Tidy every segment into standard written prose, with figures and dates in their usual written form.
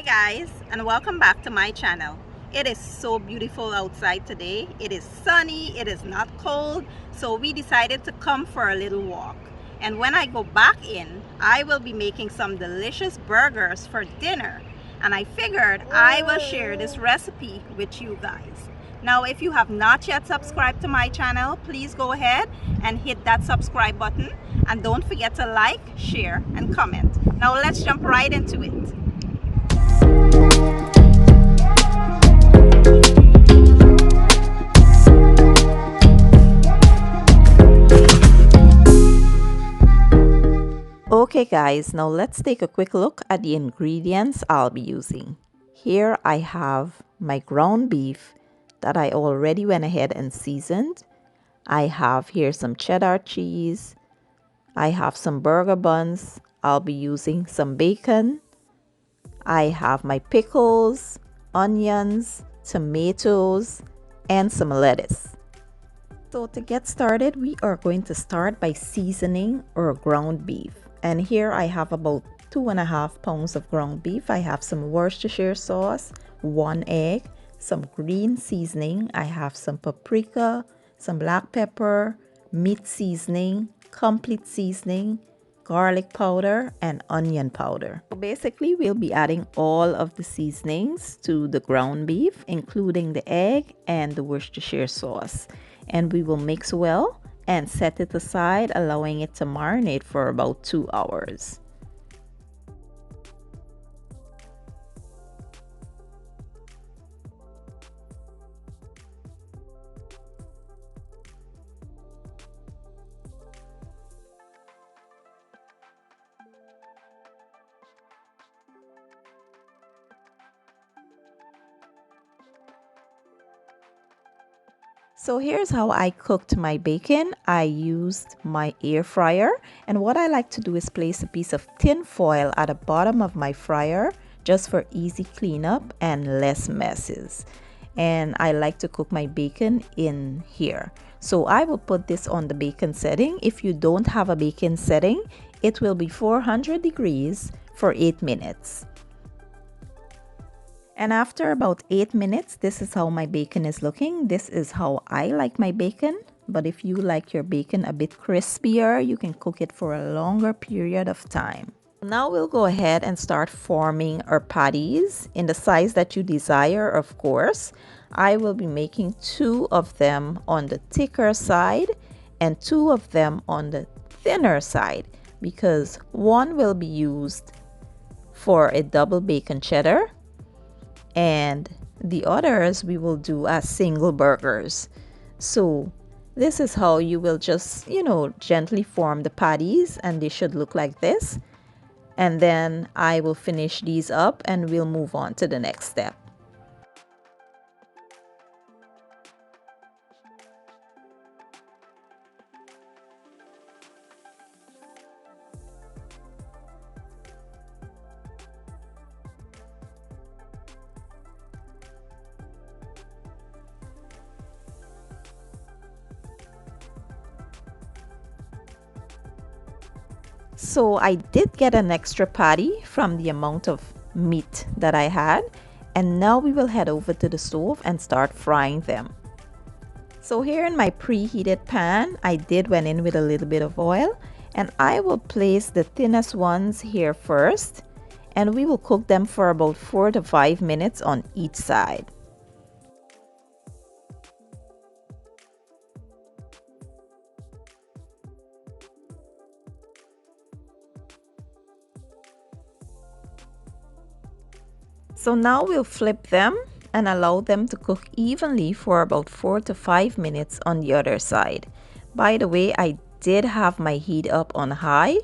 guys, and welcome back to my channel. It is so beautiful outside today. It is sunny, it is not cold, so we decided to come for a little walk. And when I go back in, I will be making some delicious burgers for dinner. And I figured I will share this recipe with you guys. Now, if you have not yet subscribed to my channel, please go ahead and hit that subscribe button. And don't forget to like, share, and comment. Now let's jump right into it. Okay guys, now let's take a quick look at the ingredients I'll be using. Here I have my ground beef that I already went ahead and seasoned. I have here some cheddar cheese. I have some burger buns. I'll be using some bacon. I have my pickles, onions, tomatoes, and some lettuce. So to get started, we are going to start by seasoning our ground beef. And here I have about 2.5 pounds of ground beef. I have some Worcestershire sauce, 1 egg, some green seasoning. I have some paprika, some black pepper, meat seasoning, complete seasoning, garlic powder, and onion powder. So basically, we'll be adding all of the seasonings to the ground beef, including the egg and the Worcestershire sauce. And we will mix well and set it aside, allowing it to marinate for about 2 hours. So here's how I cooked my bacon. I used my air fryer, and what I like to do is place a piece of tin foil at the bottom of my fryer just for easy cleanup and less messes. And I like to cook my bacon in here. So I will put this on the bacon setting. If you don't have a bacon setting, it will be 400 degrees for 8 minutes. And after about 8 minutes, this is how my bacon is looking. This is how I like my bacon. But if you like your bacon a bit crispier, you can cook it for a longer period of time. Now we'll go ahead and start forming our patties in the size that you desire, of course. I will be making 2 of them on the thicker side and 2 of them on the thinner side, because one will be used for a double bacon cheddar, and the others we will do as single burgers. So this is how you will just, gently form the patties, and they should look like this. And then I will finish these up and we'll move on to the next step. So I did get an extra patty from the amount of meat that I had, and now we will head over to the stove and start frying them. So here in my preheated pan, I went in with a little bit of oil, and I will place the thinnest ones here first, and we will cook them for about 4 to 5 minutes on each side. So now we'll flip them and allow them to cook evenly for about 4 to 5 minutes on the other side. By the way, I did have my heat up on high,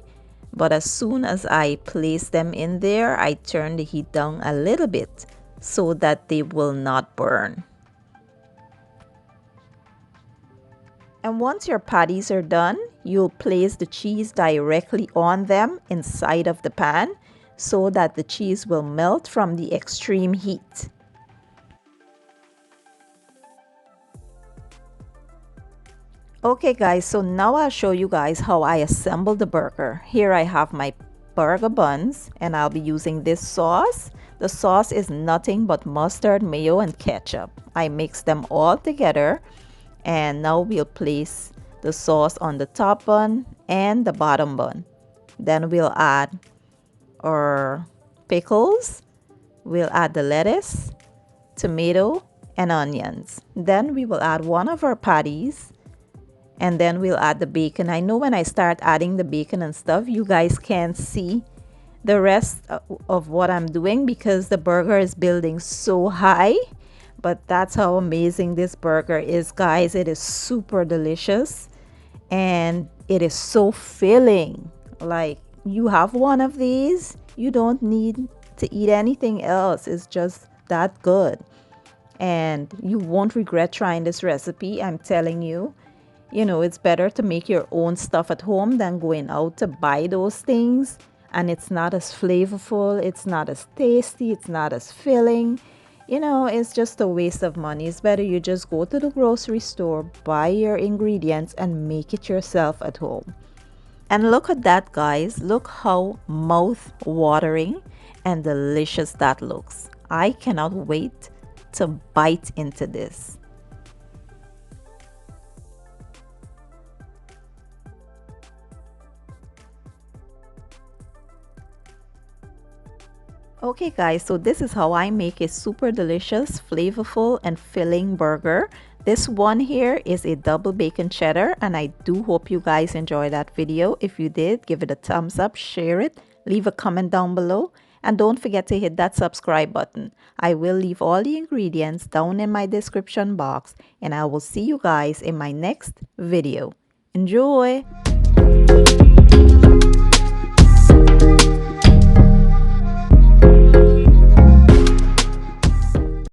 but as soon as I place them in there, I turn the heat down a little bit so that they will not burn. And once your patties are done, you'll place the cheese directly on them inside of the pan, so that the cheese will melt from the extreme heat. Okay guys, so now I'll show you guys how I assemble the burger. Here I have my burger buns, and I'll be using this sauce. The sauce is nothing but mustard, mayo, and ketchup. I mix them all together, and now we'll place the sauce on the top bun and the bottom bun. Then we'll add our pickles, we'll add the lettuce, tomato, and onions. Then we will add one of our patties, and then we'll add the bacon. I know when I start adding the bacon and stuff, you guys can't see the rest of what I'm doing because the burger is building so high, but that's how amazing this burger is, guys. It is super delicious and it is so filling. Like, you have one of these, you don't need to eat anything else. It's just that good, and you won't regret trying this recipe. I'm telling you. You know, it's better to make your own stuff at home than going out to buy those things, and it's not as flavorful, it's not as tasty, it's not as filling. You know, it's just a waste of money. It's better you just go to the grocery store, buy your ingredients, and make it yourself at home. And look at that, guys. Look how mouth-watering and delicious that looks. I cannot wait to bite into this. Okay guys, so this is how I make a super delicious, flavorful, and filling burger. This one here is a double bacon cheddar, and I do hope you guys enjoyed that video. If you did, give it a thumbs up, share it, leave a comment down below, and don't forget to hit that subscribe button. I will leave all the ingredients down in my description box, and I will see you guys in my next video. Enjoy!